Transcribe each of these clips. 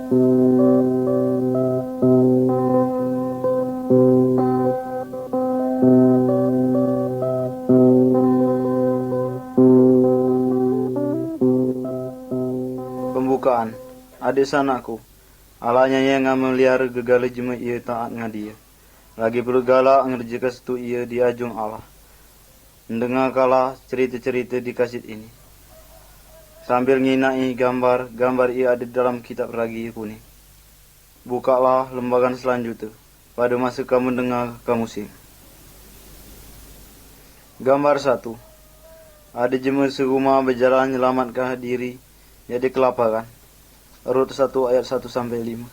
Pembukaan. Adik sanaku, alahnya yang melihara gegala jema ia taat ngadia. Lagi perlu galak ngerjakan setu ia di ajung Allah. Mendengar kalah cerita-cerita di kaset ini. Sambil nginai gambar ia ada dalam kitab ragi kuning. Bukalah lembaran selanjutnya. Pada masa kamu dengar kamu sing. Gambar 1. Ada jema serumah berjalan menyelamatkan diri jadi kelaparan. Rut 1 ayat 1-5.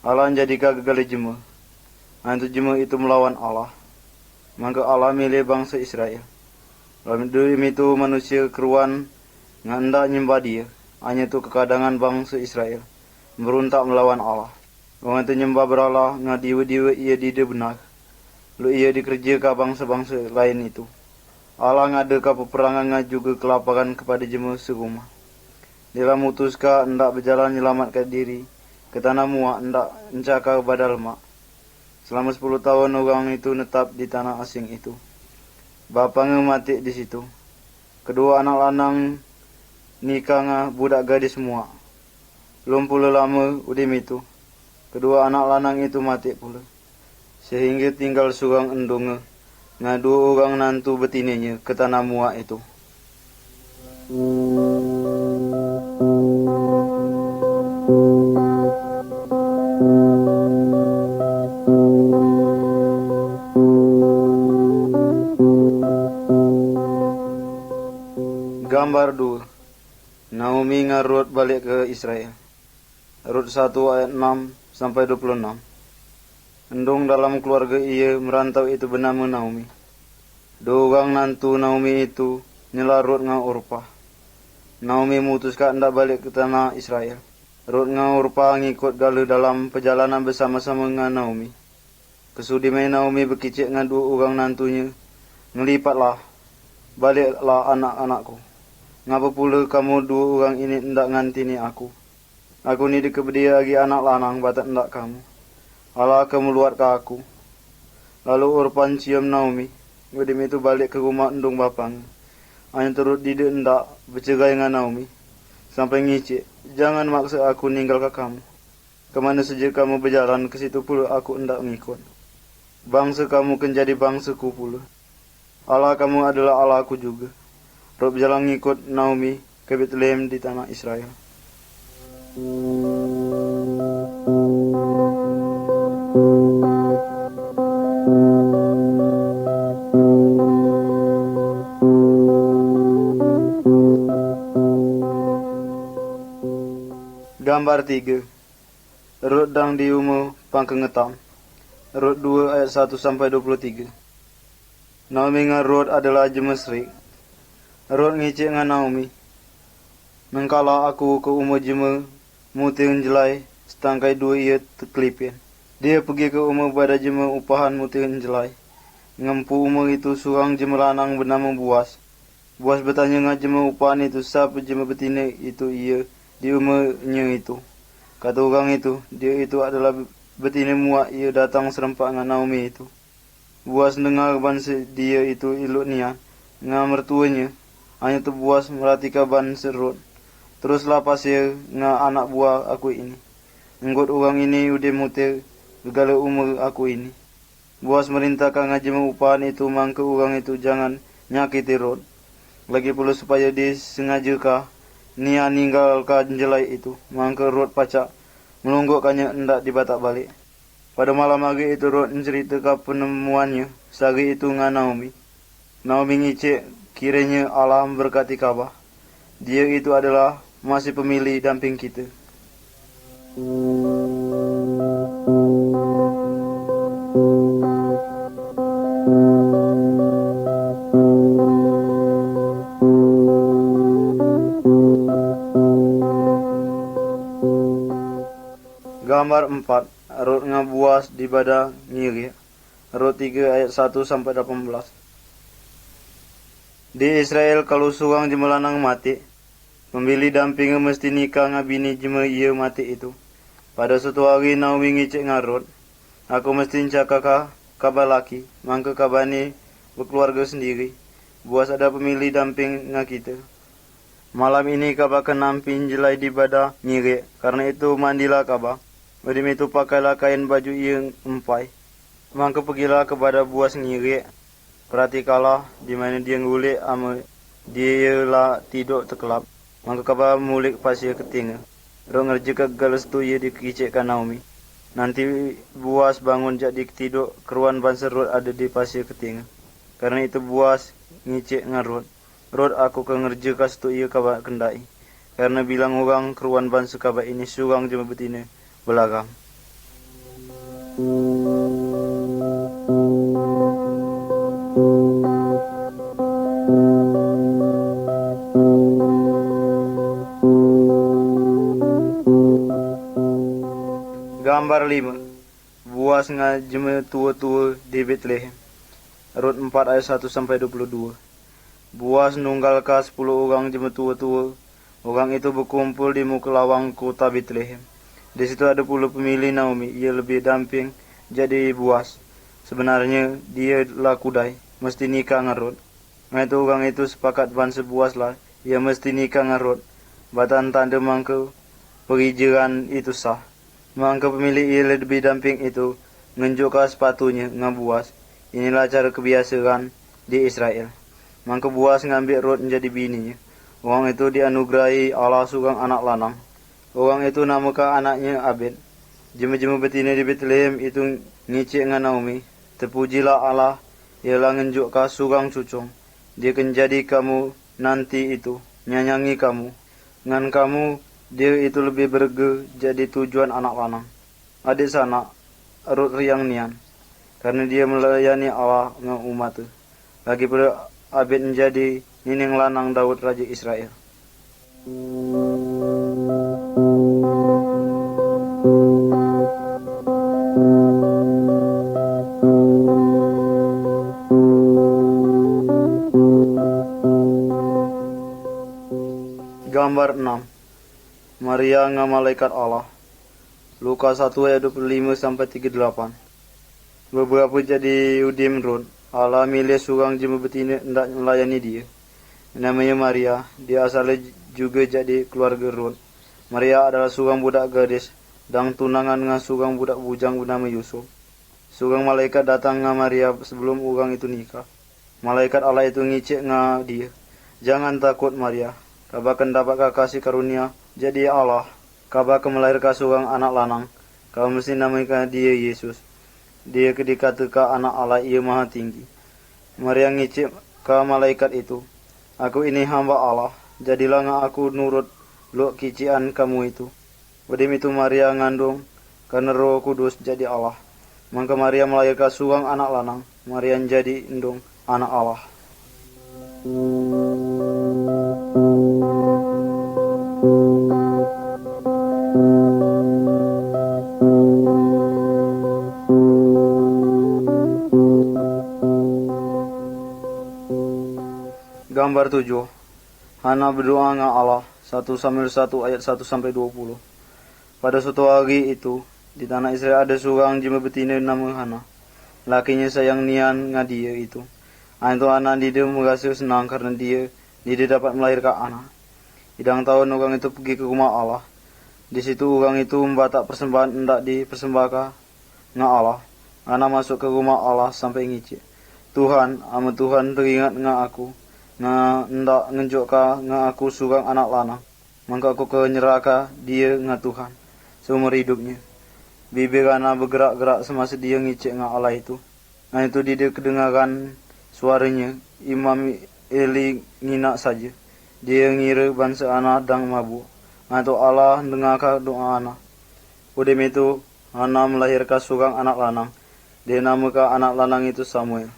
Allah jadikan gagal jema. Hantu jema itu melawan Allah. Maka Allah milih bangsa Israel. Lalu itu manusia keruan ngandak nyembah dia. Hanya itu kekadangan bangsa Israel. Meruntak melawan Allah. Orang itu nyembah beralah ngadiwa-diwa ia tidak benar. Lalu ia dikerjakan bangsa-bangsa lain itu. Allah ngadakan peperangan juga kelaparan kepada jema serumah. Dia memutuskan hendak berjalan menyelamatkan diri ke tanah Muak, hendak mencakar badal mak. Selama 10 tahun orang itu netap di tanah asing itu. Bapaknya mati di situ. Kedua anak lanang nikah budak gadis Muak. Belum pula lama udim itu. Kedua anak lanang itu mati pula. Sehingga tinggal seorang endonga ngadu orang nantu betinanya ke tanah Muak itu. Gambar 2. Naomi ngarut balik ke Israel. Rut 1 ayat 6-26. Endung dalam keluarga ia merantau itu bernama Naomi. Dua orang nantu Naomi itu nyela Rut ngau Orpa. Naomi memutuskan hendak balik ke tanah Israel. Rut ngau Orpa ngikut galu dalam perjalanan bersama-sama dengan Naomi. Kesudi main Naomi berkicik dengan dua orang nantunya. Ngelipatlah, baliklah anak-anakku. Ngapa pula kamu dua orang ini hendak ngantini aku? Aku ni dikebedia lagi anak lanang batak hendak kamu. Allah kamu luat ke aku. Lalu Orpan cium Naomi. Wadim itu balik ke rumah endung bapang. Hanya terus tidak hendak bercerai dengan Naomi. Sampai ngicik, jangan maksa aku ninggal ke kamu. Kemana saja kamu berjalan, ke situ pula aku hendak mengikut. Bangsa kamu kan jadi bangsaku pula. Allah kamu adalah Allahku juga. Rob berjalan ngikut Naomi ke Bethlehem di tanah Israel. Gambar 3. Rut dang di umur pangkengetam. Rut 2 ayat 1-23. Naomi dengan Rut adalah jemesrik. Rut ngicik dengan Naomi. Nengkala aku ke umur jema muting jelai setangkai 2 ia terkelipin. Dia pergi ke umur pada jema upahan muting jelai. Ngempu umur itu seorang jema lanang bernama Boas. Boas bertanya dengan jema upahan itu siapa jema betina itu ia di umurnya itu. Kata orang itu, dia itu adalah betina Muak ia datang serempak dengan Naomi itu. Boas dengar bangsa dia itu iluk niat dengan mertuanya. Hanya tu Boas merhatikan bangsa Rut. Teruslah pasir dengan anak buah aku ini. Enggut orang ini udah mutir gegala umur aku ini. Boas merintahkan ngajima upahan itu mangke orang itu jangan nyakiti Rut. Lagi pula supaya disengajakah nia ninggalkan jelai itu. Mangke Rut pacak melunggukkannya hendak dibatak balik. Pada malam hari itu Rut menceritakan penemuannya sehari itu dengan Naomi. Naomi ngicik kiranya Allah memberkati Ka'bah. Dia itu adalah masih pemilih damping kita. Gambar 4. Rut ngabuas di badan ngiri. Rut 3 ayat 1-18. Di Israel kalau seorang jema lanang mati, pembeli dampingnya mesti nikah ngabini jema ia mati itu. Pada suatu hari Naomi ngicik ngarut, aku mesti cakap kabar laki, mangka kabar ni berkeluarga sendiri. Buas ada pemilih damping dengan kita. Malam ini kabar kenampin jelai di badan nyirik, karena itu mandilah kabar. Wadim itu pakailah kain baju yang empai. Mangka pergilah kepada buas nyirik. Perhatikalah di mana dia ngulik ama dia lah tidur terkelap. Mangka kabar mulik pasir ketinga. Rok ngerja ke galas tu ia dikicikkan Naomi. Nanti buas bangun jadi tidur keruan bangsa Rut ada di pasir ketinga. Karena itu buas ngicik dengan Rut. Rut aku ke ngerja kas tu ia kabar kendai. Karena bilang orang keruan bangsa kabar ini surang jema betina belagam. Gambar 5. Buas ngajeme tua-tua di Bethlehem. Rut 4 ayat 1 sampai 22. Buas nunggal ka 10 orang jeme tua-tua. Orang itu berkumpul di muka lawang kota Bethlehem. Di situ ada pula pemilih Naomi. Ia lebih damping jadi Buas. Sebenarnya dia lah kudai, mesti nikah dengan Rut. Nah itu orang itu sepakat bangsa Buas lah. Ia mesti nikah dengan Rut. Batan tanda mangka perijiran itu sah. Mangka pemilik ia lebih damping itu ngenjukkan sepatunya dengan Buas. Inilah cara kebiasaan di Israel. Mangka Buas ngambil Rut menjadi bininya. Orang itu dianugerahi Allah surang anak lanang. Orang itu namakan anaknya Abed. Jema-jema betina di Bethlehem itu ngicik dengan Naomi. Terpujilah Allah, ialah ngenjukkan surang cucung. Dia akan jadi kamu nanti itu, nyanyangi kamu. Ngan kamu dia itu lebih berge jadi tujuan anak lanang. Adik sanak, Rut riang nian. Karena dia melayani Allah dengan umat. Lagi pula Abed menjadi nining lanang Daud Raja Israel. Gambar 6. Maria nga malaikat Allah. Lukas 1 ayat 25 sampai 38. Beberapa jadi udim Rut. Allah milih seorang jema betina hendak melayani dia. Namanya Maria. Dia asalnya juga jadi keluarga Rut. Maria adalah seorang budak gadis dan tunangan dengan seorang budak bujang bernama Yusuf. Seorang malaikat datang dengan Maria sebelum orang itu nikah. Malaikat Allah itu ngicik dengan dia. Jangan takut Maria. Kau akan dapat kasih karunia jadi Allah. Kau akan melahirkan seorang anak lanang. Kau mesti namakan dia Yesus. Dia dikatakan anak Allah, ia maha tinggi. Maria ngicip ke malaikat itu. Aku ini hamba Allah. Jadilah aku nurut lo kician kamu itu. Wadim itu Maria ngandung karena Roh Kudus jadi Allah. Maka Maria melahirkan seorang anak lanang. Maria jadi indung anak Allah. Gambar 7. Hana berdoa dengan Allah. 1 Samuel 1 ayat 1 sampai 20. Pada suatu hari itu, di tanah Israel ada seorang jema betina nama Hana. Lakinya sayang nian dengan dia itu. Itu anak dia merasa senang karena dia dapat melahirkan anak. Hidang tahun orang itu pergi ke rumah Allah. Di situ orang itu membatak persembahan hendak dipersembahkan dengan Allah. Hana masuk ke rumah Allah sampai ngicik. Tuhan, ama Tuhan teringat dengan aku. Hendak ngenjukkan dengan aku seorang anak lanang. Maka aku kenyerahkan dia dengan Tuhan seumur hidupnya. Bibir Hana bergerak-gerak semasa dia ngicik dengan Allah itu. Nah itu dia kedengaran suaranya. Imam Eli nginak saja. Dia ngira bangsa Hana dan mabuk. Nah itu Allah dengarkan doa Hana. Udem itu Hana melahirkan seorang anak lanang. Dia namakan anak lanang itu Samuel.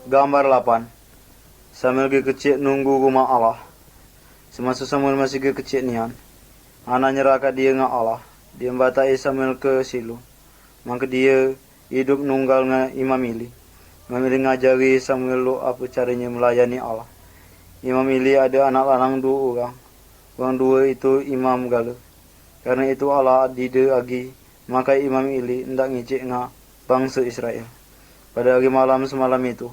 Gambar 8. Samuel kecil nunggu rumah Allah. Semasa Samuel masih kecil nian, Hana nyerahkan dia dengan Allah. Dia membatai Samuel ke Silo. Maka dia hidup nunggal dengan Imam Ili. Imam Ili ngajari Samuel lo apa caranya melayani Allah. Imam Ili ada anak lanang 2 orang. Orang 2 itu imam gala. Karena itu Allah dide agi, maka Imam Ili hendak ngicik ngah bangsa Israel. Pada hari malam semalam itu,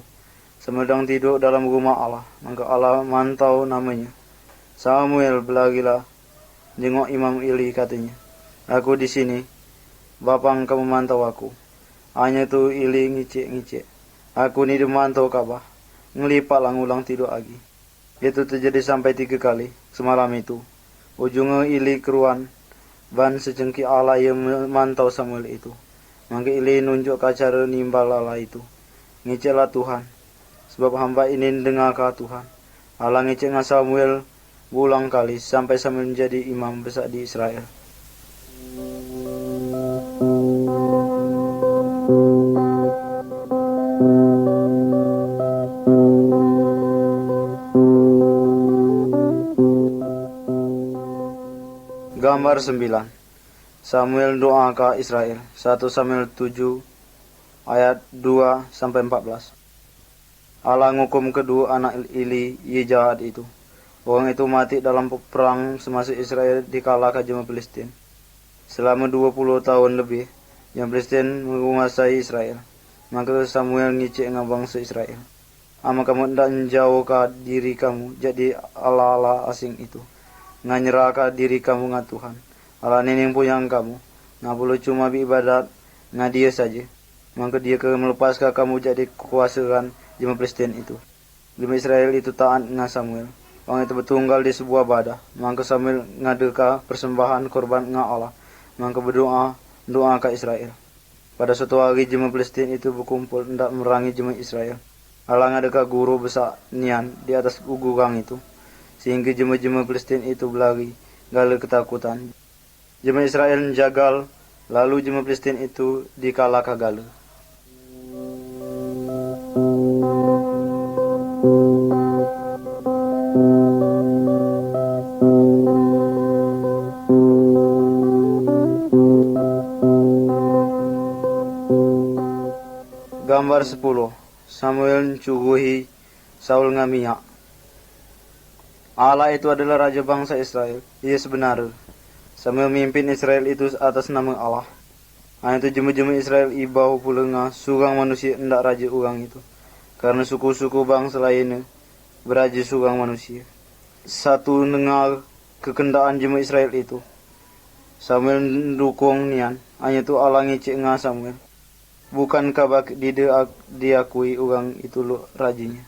Samuel tidur dalam rumah Allah. Maka Allah mantau namanya. Samuel, belagilah. Jengok Imam Ili, katanya. Aku di sini. Bapang kamu mantau aku. Hanya tu Ili ngicik-ngicik. Aku ni dimantau kabah. Ngelipat lang ulang tidur lagi. Itu terjadi sampai 3 kali semalam itu. Ujungnya Ili keruan. Ban secengki Allah yang memantau Samuel itu. Maka Ili nunjuk ke cara nimbal Allah itu. Ngiciklah Tuhan. Sebab hamba ini dengarkah Tuhan. Allah ngicik dengan Samuel berulang kali sampai Samuel menjadi imam besar di Israel. Gambar 9. Samuel doa ke Israel. 1 Samuel 7 ayat 2 sampai 14. Allah ngukum kedua anak Ili jahat itu. Orang itu mati dalam perang semasa Israel dikalahkan jemaah Palestin. Selama 20 tahun lebih, jemaah Palestin menguasai Israel. Maka Samuel ngicik dengan bangsa Israel. Ama kamu hendak menjauhkan diri kamu jadi Allah-Allah asing itu. Nganyerahkan diri kamu dengan Tuhan. Allah nenek puyang kamu. Nggak boleh cuma beribadat dengan dia saja. Maka dia akan melepaskan kamu jadi kekuasaan jemaah Palestin itu. Jemaah Israel itu taat dengan Samuel. Orang itu bertunggal di sebuah badah. Maka Samuel ngadakan persembahan korban dengan Allah. Maka berdoa ke Israel. Pada suatu hari jemaah Palestin itu berkumpul hendak merangi jemaah Israel. Allah ngadakan guru besar nian di atas gurang itu. Sehingga jemaah Palestin itu berlari gala ketakutan. Jemaah Israel jagal, lalu jemaah Palestin itu dikalahkan gala. Gambar 10. Samuel mencuguhi Saul ngamiak. Allah itu adalah raja bangsa Israel. Ia sebenarnya. Samuel memimpin Israel itu atas nama Allah. Hanya itu jemaah Israel ibau pula ngah surang manusia hendak raja orang itu. Karena suku-suku bangsa lainnya beraja surang manusia. Satu dengar kekendaan jemaah Israel itu. Samuel mendukung nian. Hanya itu Allah ngicik ngah Samuel. Bukankah diakui orang itu rajanya?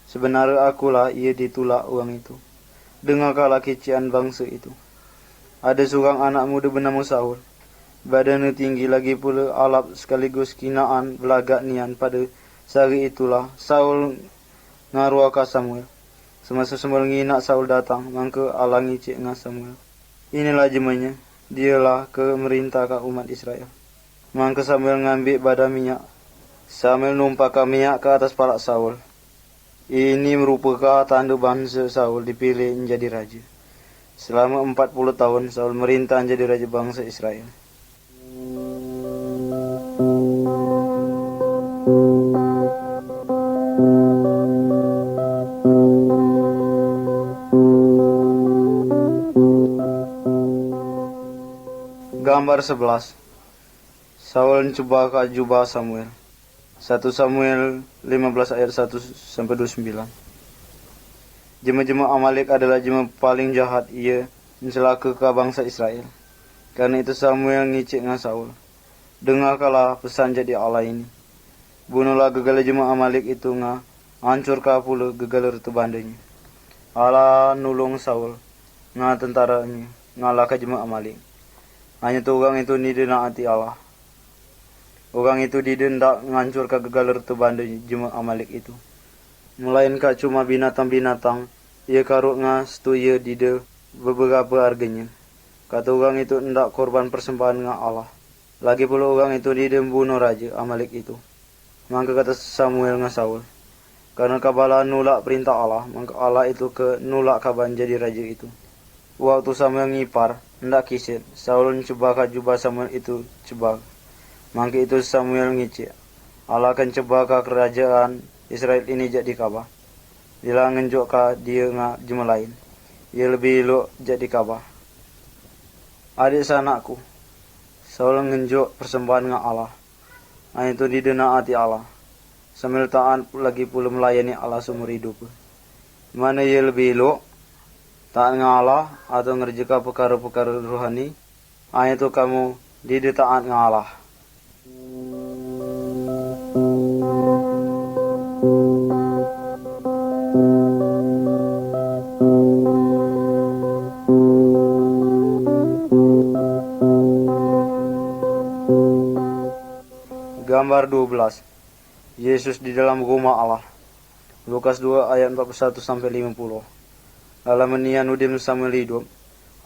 Sebenarnya akulah ia ditolak orang itu. Dengarkanlah kecian bangsa itu. Ada seorang anak muda bernama Saul. Badannya tinggi lagi pula alap sekaligus kinaan belagak nian. Pada sehari itulah Saul ngaruahkan Samuel. Semasa Samuel nginak Saul datang, maka Allah ngicik dengan Samuel. Inilah jemanya, dialah kemerintahkan umat Israel. Maka Samuel ngambil badan minyak. Samuel numpahkan minyak ke atas kepala Saul. Ini merupakan tanda bangsa Saul dipilih menjadi raja. Selama 40 tahun Saul merintah menjadi raja bangsa Israel. Gambar 11. Saul mencoba ke jubah Samuel. 1 Samuel 15 ayat 1 sampai 29. Jemaah Amalek adalah jemaah paling jahat. Ia mencelakakan bangsa Israel. Karena itu Samuel ngicik dengan Saul. Dengarkanlah pesan jadi Allah ini. Bunuhlah gegala jemaah Amalek itu ngah. Hancurkan pula gegala retu bandanya. Allah nulung Saul ngah tentaranya. Ngalahkan jemaah Amalek. Hanya tu orang itu nidina hati Allah. Orang itu didendak menghancurkan gegala retu bandanya jemaah Amalek itu. Melainkan cuma binatang-binatang. Ia karuk ngas tu ia dide beberapa harganya. Kata orang itu hendak korban persembahan dengan Allah. Lagi pula orang itu dide membunuh raja Amalek itu. Maka kata Samuel dengan Saul. Karena kabalah nolak perintah Allah. Maka Allah itu ke nolak kaban jadi raja itu. Waktu Samuel ngipar, hendak kisit, Saul cebaka jubah Samuel itu cebak. Mangke itu Samuel ngicik, Allah akan cebaka kerajaan Israel ini jadi kabah. Dia ngenjok ka dia nga jema lain. Ia lebih elok jadi kabah. Adik sanakku, Saul ngenjok persembahan nga Allah. Itu didena hati Allah. Sambil taat lagi pula melayani Allah seumur hidup. Mana ia lebih elok? Taat nga Allah atau ngerjakan perkara-perkara rohani? Itu kamu taat nga Allah. Gambar 12. Yesus di dalam rumah Allah. Lukas 2 ayat 41 sampai 50. Dalam nian udim Samuel hidup,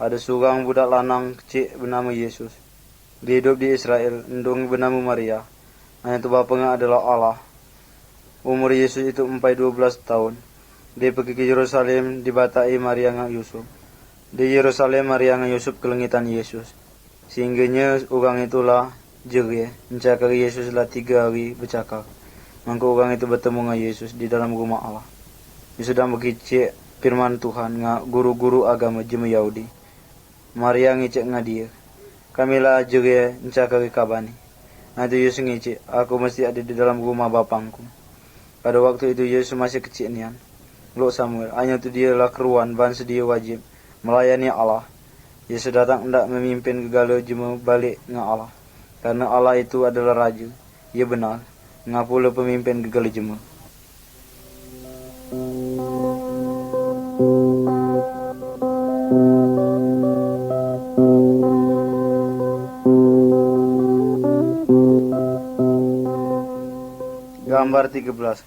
ada seorang budak lanang kecil bernama Yesus. Dia hidup di Israel, endung bernama Maria. Itu bapaknya adalah Allah. Umur Yesus itu 12 tahun. Dia pergi ke Yerusalem, dibatai Maria dengan Yusuf. Di Yerusalem Maria dengan Yusuf kelengitan Yesus. Sehingganya orang itulah jerit, mencakari Yesus lah 3 hari bercakap. Maka orang itu bertemu dengan Yesus di dalam rumah Allah. Dia sedang berkicik firman Tuhan dengan guru-guru agama jema Yahudi. Maria ngicik dengan dia. Kamilah jerit mencakari kabani. Itu Yesus ngicik, aku mesti ada di dalam rumah bapangku. Pada waktu itu Yesus masih kecil nian. Lok Samuel, hanya itu dia lah keruan bangsa dia wajib melayani Allah. Yesus datang hendak memimpin gegala jema balik dengan Allah. Karena Allah itu adalah Raja. Ia benar. Ngapula pemimpin gegala jema. Gambar 13.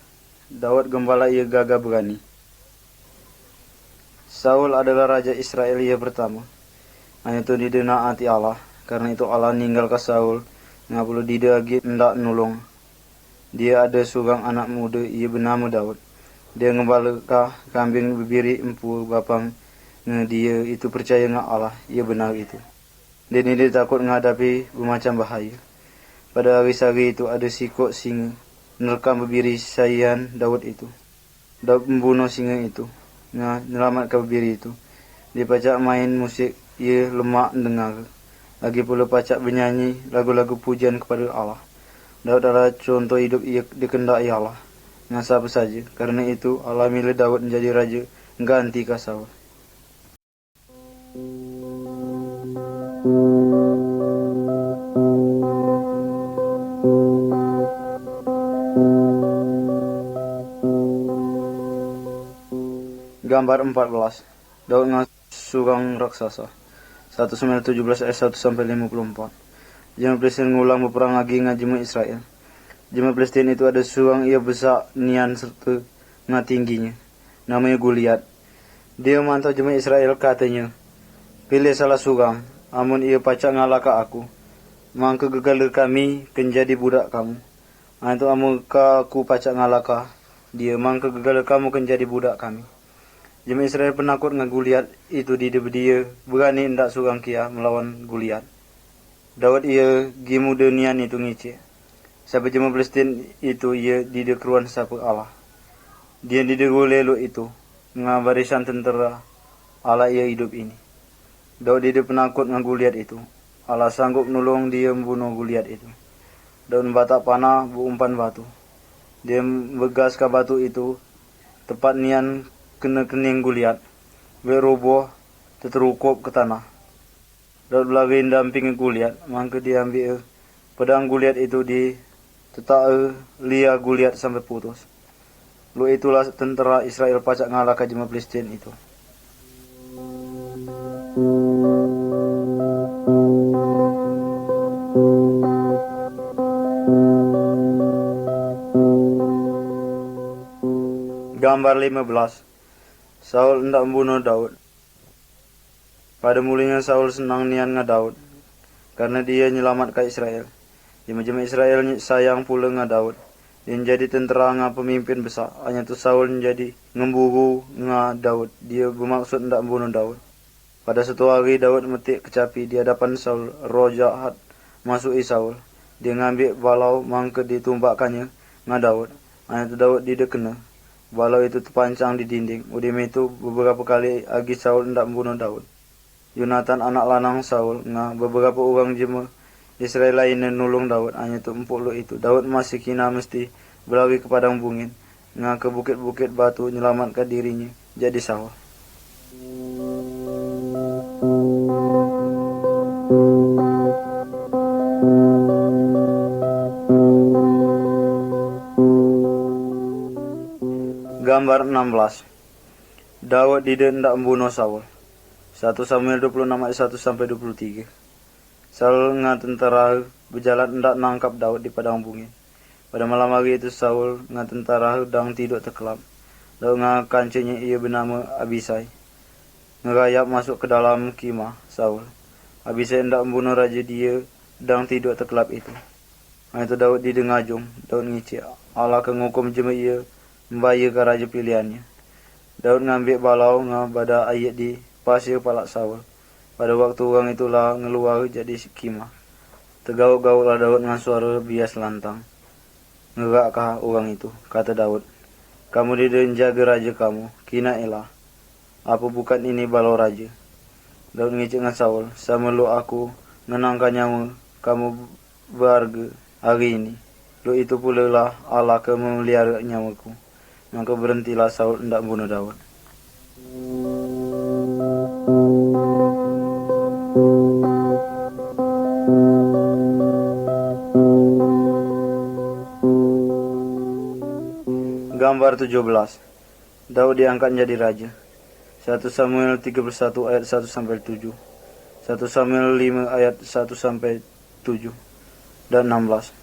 Daud gembala ia gagah berani. Saul adalah raja Israel ia pertama. Hanya itu didena hati Allah. Karena itu Allah ninggal ke Saul. Ngapula dia lagi hendak nolong. Dia ada seorang anak muda ia bernama Daud. Dia ngembala kah kambing bebiri empu bapang dia itu percaya dengan Allah. Ia benar itu. Dan dia takut menghadapi bermacam bahaya. Pada hari-hari itu ada sikok singa menerkam bebiri sayan Daud itu. Daud membunuh singa itu. Menyelamatkan bebiri itu. Dia pacak main musik ia lemak dengar. Lagi pula pacak bernyanyi lagu-lagu pujian kepada Allah. Daud adalah contoh hidup ia dikendaki Allah. Dengan siapa saja. Karena itu Allah milih Daud menjadi raja ganti ke Saul. Gambar 14. Daud dengan surang raksasa. 1 Samuel 17 ayat 1 sampai 54. Jemaah Palestin ngulang berperang lagi dengan jemaah Israel. Jemaah Palestin itu ada seorang ia besar nian serta dengan tingginya. Namanya Goliat. Dia mantau jemaah Israel katanya, pilih salah seorang, amun ia pacak ngalah ke aku. Mangka gegala kami kenjadi budak kamu. Itu amun aku pacak ngalah ke dia, mangka gegala kamu kenjadi budak kami. Jemaah Israel penakut dengan Goliat itu dia berani hendak seorang kia melawan Goliat. Daud ia gimuda nian itu ngicik. Sampai jemaah Palestin itu ia keruan siapa Allah. Dia golelo itu dengan barisan tentera Allah ia hidup ini. Daud dia penakut dengan Goliat itu. Allah sanggup menolong dia membunuh Goliat itu. Daud membatak panah berumpan batu. Dia begas ke batu itu tepat nian kena kening Goliat. Beroboh terterukup ke tanah. Daud berlari dampingi Goliat. Maka dia ambil pedang Goliat itu di tetak liar Goliat sampai putus. Lalu itulah tentera Israel pacak ngalahkan jemaah Palestin itu. Gambar 15. Saul hendak membunuh Daud. Pada mulanya Saul senang nian dengan Daud, karena dia menyelamatkan Israel. Jemaah Israel sayang pula dengan Daud. Dia menjadi tentera dengan pemimpin besar. Hanya tu Saul menjadi ngemburu dengan Daud. Dia bermaksud hendak membunuh Daud. Pada suatu hari Daud metik kecapi di hadapan Saul. Roh jahat masuk Saul. Dia ngambil balau mangke ditumbakkannya dengan Daud. Hanya itu Daud tidak kena. Balau itu terpancang di dinding. Udim itu beberapa kali agi Saul hendak membunuh Daud. Yonatan anak lanang Saul beberapa orang jema Israel lainnya nulung Daud. Hanya itu empuk lo itu. Daud masih kina mesti berlari ke padang bungin. Ke bukit-bukit batu menyelamatkan dirinya. Jadi Saul. Gambar 16. Daud hendak membunuh Saul. 1 Samuel 26 ayat 1 sampai 23. Saul tentara berjalan hendak nangkap Daud di padang bungin. Pada malam hari itu Saul tentara sedang tidur terkelap. Daud kancingnya ia bernama Abisai. Ngerayap masuk ke dalam kemah Saul. Abisai hendak membunuh raja dia sedang tidur terkelap itu. Itu Daud ngajung. Daud ngicik. Allah kengukum jema ia membayar ke raja pilihannya. Daud ngambil balau pada ayat di pasir palak Saul. Pada waktu orang itulah ngeluar jadi kemah. Tergauk-gauklah Daud dengan suara bias lantang. Ngerakkah orang itu? Kata Daud. Kamu jaga raja kamu. Kina elah. Apa bukan ini balau raja? Daud ngicik dengan Saul. Sama lu aku menangkan nyawa kamu berharga hari ini. Lu itu pula lah Allah ke memelihara nyawaku. Maka berhentilah Saul hendak bunuh Daud. Gambar 17. Daud diangkat menjadi raja. 1 Samuel 31 ayat 1 sampai 7. 1 Samuel 5 ayat 1 sampai 7 dan 16.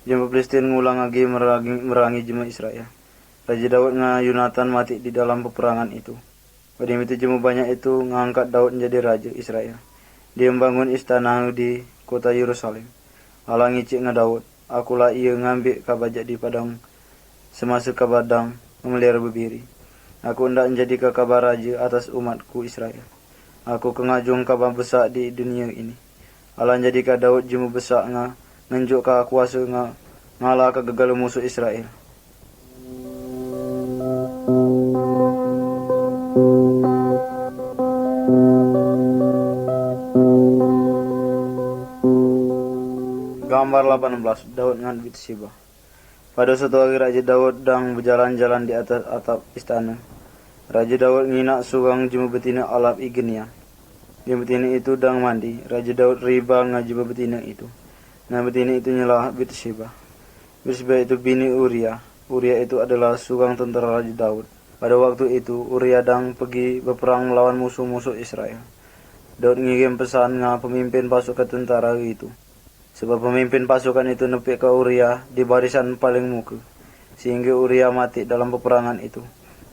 Jemaah Filistin ngulang lagi merangi jemaah Israel. Raja Daud Yonatan mati di dalam peperangan itu. Pada itu jemaah banyak itu ngangkat Daud menjadi raja Israel. Dia membangun istana di kota Yerusalem. Allah ngicik Daud. Akulah ia ngambil kabajak di padang semasa kabadang memelihara bebiri. Aku hendak menjadi kabar raja atas umatku Israel. Aku kengajung kabar besar di dunia ini. Allah jadikan Daud jemu besar ngenjuk kuasa ngalah kegagal musuh Israel. Gambar 18. Daud dengan Bathsheba. Pada suatu hari Raja Daud sedang berjalan-jalan di atas atap istana. Raja Daud nginak seorang jemu betina alap igenia. Jemu betina itu sedang mandi. Raja Daud riba jemu betina itu. Betina itu nyelah Bathsheba. Bathsheba itu bini Uria. Uria itu adalah seorang tentara Raja Daud. Pada waktu itu Uria sedang pergi berperang melawan musuh-musuh Israel. Daud ngirim pesan pemimpin pasukan tentara itu. Sebab pemimpin pasukan itu nepik ke Uria di barisan paling muka. Sehingga Uria mati dalam peperangan itu.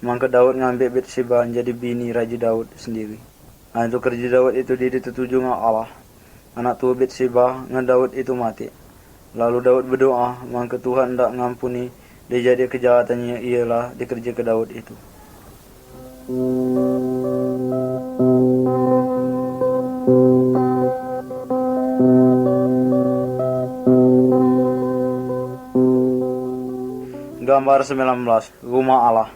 Maka Daud ngambil Bathsheba menjadi bini Raja Daud sendiri. Itu kerja Daud itu dituju dengan Allah. Anak tua Bathsheba dengan Daud itu mati. Lalu Daud berdoa, maka Tuhan tidak ngampuni dia jadi kejahatannya ialah dikerja ke Daud itu. Gambar 19. Rumah Allah.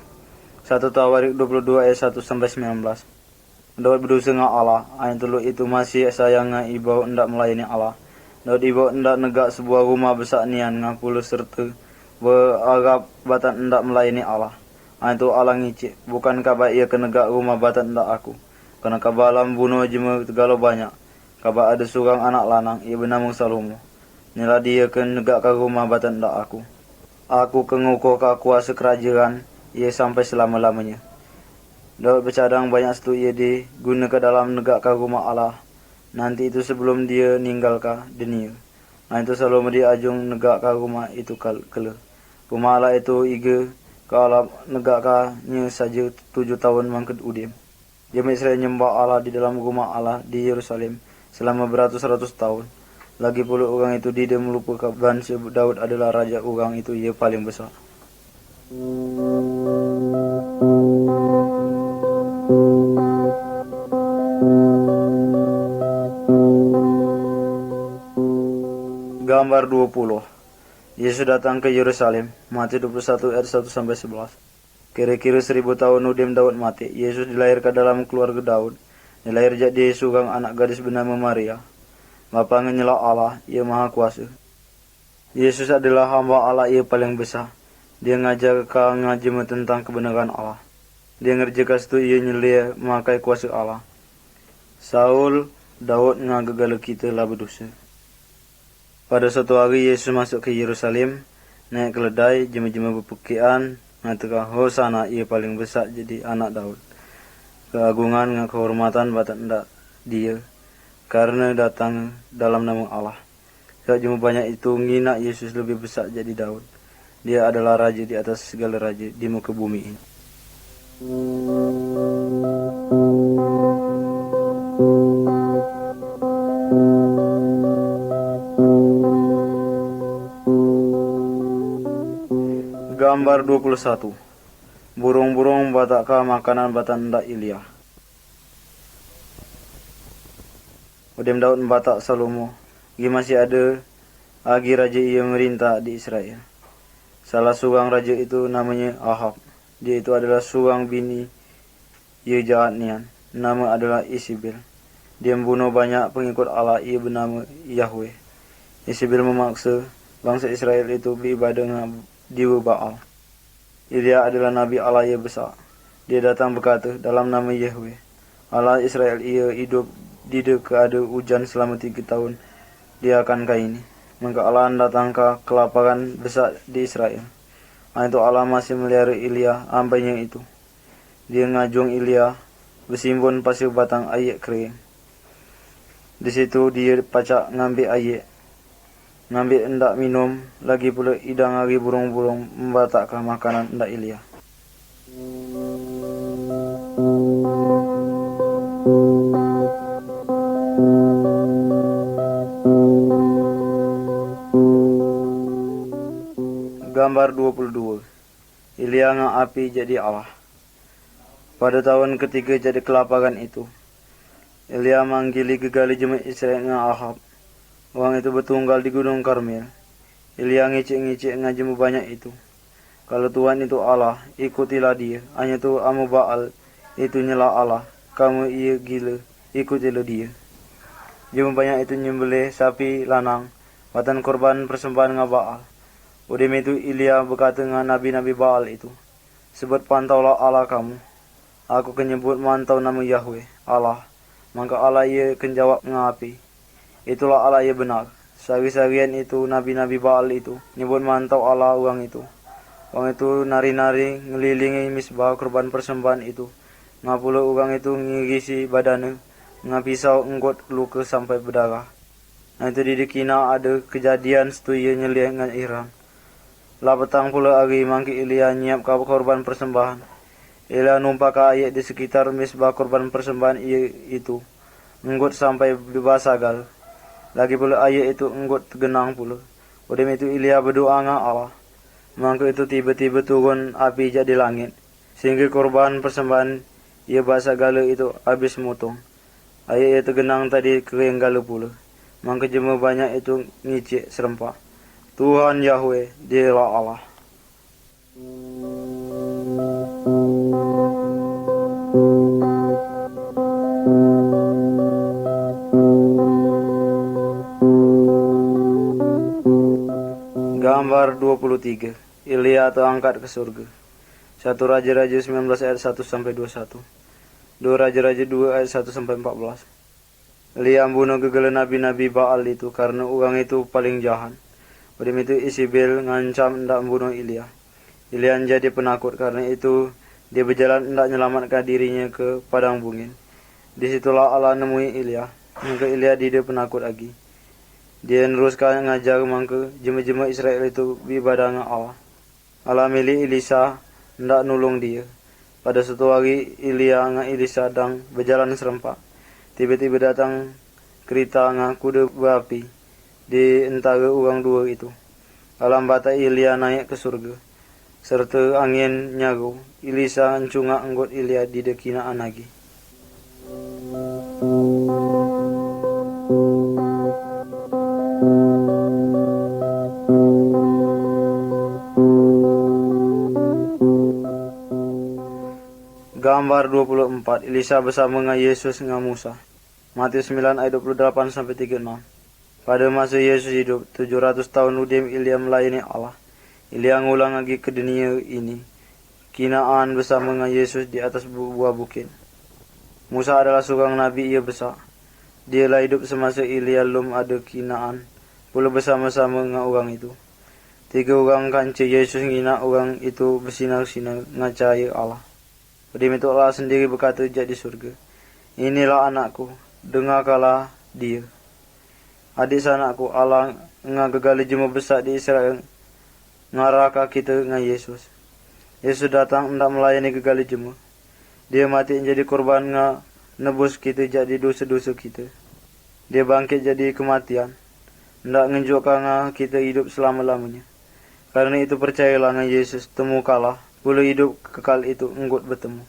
1 Tawarik 22 ayat 1 sampai 19. Daud berdosa dengan Allah. Ayat itu masih sayang ibau hendak melayani Allah. Daud ibau hendak negak sebuah rumah besar nian ngapuluh serta berharap batan hendak melayani Allah. Ayat itu Allah ngicik. Bukan kabar ia kenegak rumah batan hendak aku. Karena kabar alam bunuh jema tegalo banyak. Kabar ada seorang anak lanang ia bernama Salomo. Inilah dia kenegak ke rumah batan hendak aku. Aku kengukur ke kuasa kerajaan ia sampai selama-lamanya. Daud bercadang banyak setu ia diguna ke dalam negak ke rumah Allah. Nanti itu sebelum dia ninggal ke dunia. Itu Salomo dia ajung negak ke rumah itu kele. Rumah Allah itu iga ke alam negak kanya saja 7 tahun mangked udim. Jemaah Israel nyembah Allah di dalam rumah Allah di Yerusalem selama beratus-ratus tahun. Lagi pula orang itu tidak melupakan bangsa Daud adalah raja orang itu ia paling besar. Gambar 20. Yesus datang ke Yerusalem. Matius 21 ayat 1-11. Kira-kira 1000 tahun Nudim Daud mati. Yesus dilahirkan dalam keluarga Daud. Dilahir jadi sugang anak gadis bernama Maria. Bapa nyela Allah, ia maha kuasa. Yesus adalah hamba Allah, ia paling besar. Dia ngajar ngaji tentang kebenaran Allah. Dia ngerjakan itu ia nyelia memakai kuasa Allah. Saul, Daud ngagagala kita lah berdosa. Pada suatu hari Yesus masuk ke Yerusalem, naik keledai, jema-jema berpukian, ngatakan Hosana ia paling besar jadi anak Daud. Keagungan dengan kehormatan batak ndak dia, karena datang dalam nama Allah. Sebab jema banyak itu ngina Yesus lebih besar jadi Daud. Dia adalah raja di atas segala raja di muka bumi ini. Gambar 21. Burung-burung batakkah makanan batan ndak Ilya. Udem Daud batak Salomo. Masih ada agi raja ia merintah di Israel. Salah seorang raja itu namanya Ahab. Dia itu adalah seorang bini ia jahat nian. Nama adalah Isabel. Dia membunuh banyak pengikut Allah ia bernama Yahweh. Isabel memaksa bangsa Israel itu beribadah dengan dewa Baal. Ilya adalah nabi Allah yang besar. Dia datang berkata dalam nama Yahweh, Allah Israel ia hidup di dekat ada hujan selama 3 tahun. Dia akan kaini. Maka Allah datang ke kelaparan besar di Israel. Itu Allah masih melihara Ilya hambanya itu. Dia ngajung Ilya bersimbun pasir batang ayat kering. Di situ dia pacak ngambil ayat. Ngambil hendak minum, lagi pula idang hari burung-burung membatakkan makanan hendak Ilya. Gambar 22. Ilya ngak api jadi Allah. Pada tahun ketiga jadi kelaparan itu, Ilya manggili gegali jemaat Israel ngak Ahab. Orang itu bertunggal di Gunung Karmel. Ilya ngicik-ngicik ngajemu banyak itu. Kalau Tuhan itu Allah, ikutilah dia. Hanya tu amu Baal, itu nyela Allah. Kamu ia gila, ikutilah dia. Jemu banyak itu nyembelih sapi lanang, batan korban persembahan dengan Baal. Udem itu Ilya berkata dengan nabi-nabi Baal itu, sebut pantaulah Allah kamu. Aku kenyebut mantau nama Yahweh, Allah. Maka Allah ia kenjawab ngapi. Itulah Allah yang benar. Sari-sarian itu nabi-nabi Baal itu nyebut mantau Allah orang itu. Orang itu nari-nari ngelilingi misbah korban persembahan itu. Ngapula orang itu ngirisi badannya, ngapisau enggot luka sampai berdarah. Nah itu di Kina ada kejadian setuya nyelih dengan Iran. Lah petang pula hari mangki Ilya nyiap korban persembahan. Ilya numpak ayat di sekitar misbah korban persembahan itu. Enggot sampai dibasagal. Lagi pula ayat itu enggot tergenang pula. Udem itu Ilya berdoa dengan Allah. Maka itu tiba-tiba turun api jadi langit. Sehingga korban persembahan ia basah gala itu habis motong. Ayat itu tergenang tadi kering gala pula. Maka jemaah banyak itu ngicik serempak. Tuhan Yahweh, dialah Allah. Gambar 23. Ilya terangkat ke surga. 1 Raja-Raja 19 ayat 1-21. 2 Raja-Raja 2 ayat 1-14. Ilya membunuh gegala nabi-nabi Baal itu karena orang itu paling jahat. Udem itu Isabel ngancam hendak membunuh Ilya. Ilya jadi penakut karena itu dia berjalan hendak menyelamatkan dirinya ke padang bungin. Disitulah Allah nemui Ilya. Maka Ilya dia penakut lagi. Dia neruskan ngajar mangke jema-jema Israel itu beribadah dengan Allah. Allah milih Elisa hendak nulung dia. Pada suatu hari Ilya dengan Elisa sedang berjalan serempak. Tiba-tiba datang kereta dengan kuda berapi di antara orang dua itu. Alam bata Ilya naik ke surga. Serta angin nyaru. Elisa encungak enggot Ilya di dekina anagi. Gambar 24. Elisa bersama dengan Yesus dengan Musa. Matius 9 ayat 28 sampai 36. Pada masa Yesus hidup 700 tahun udim Elia melayani Allah. Elia ngulang lagi ke dunia ini. Kinaan bersama dengan Yesus di atas buah bukit. Musa adalah seorang nabi, ia besar. Dialah hidup semasa Elia belum ada kinaan. Pula bersama-sama dengan orang itu. 3 orang kanca Yesus ngina orang itu bersinar-sinar dengan cahaya Allah. Pada itu Allah sendiri berkata di surga, inilah anakku, dengarkanlah dia. Adik sanakku, Allah ngagali jemaah besar di Israel, ngaraka kita dengan Yesus. Yesus datang hendak melayani gegali jemaah. Dia mati menjadi korban nebus kita jadi dosa-dosa kita. Dia bangkit jadi kematian, hendak menunjukkan kita hidup selama-lamanya. Karena itu percayalah dengan Yesus, temukanlah, pula hidup kekal itu enggut bertemu.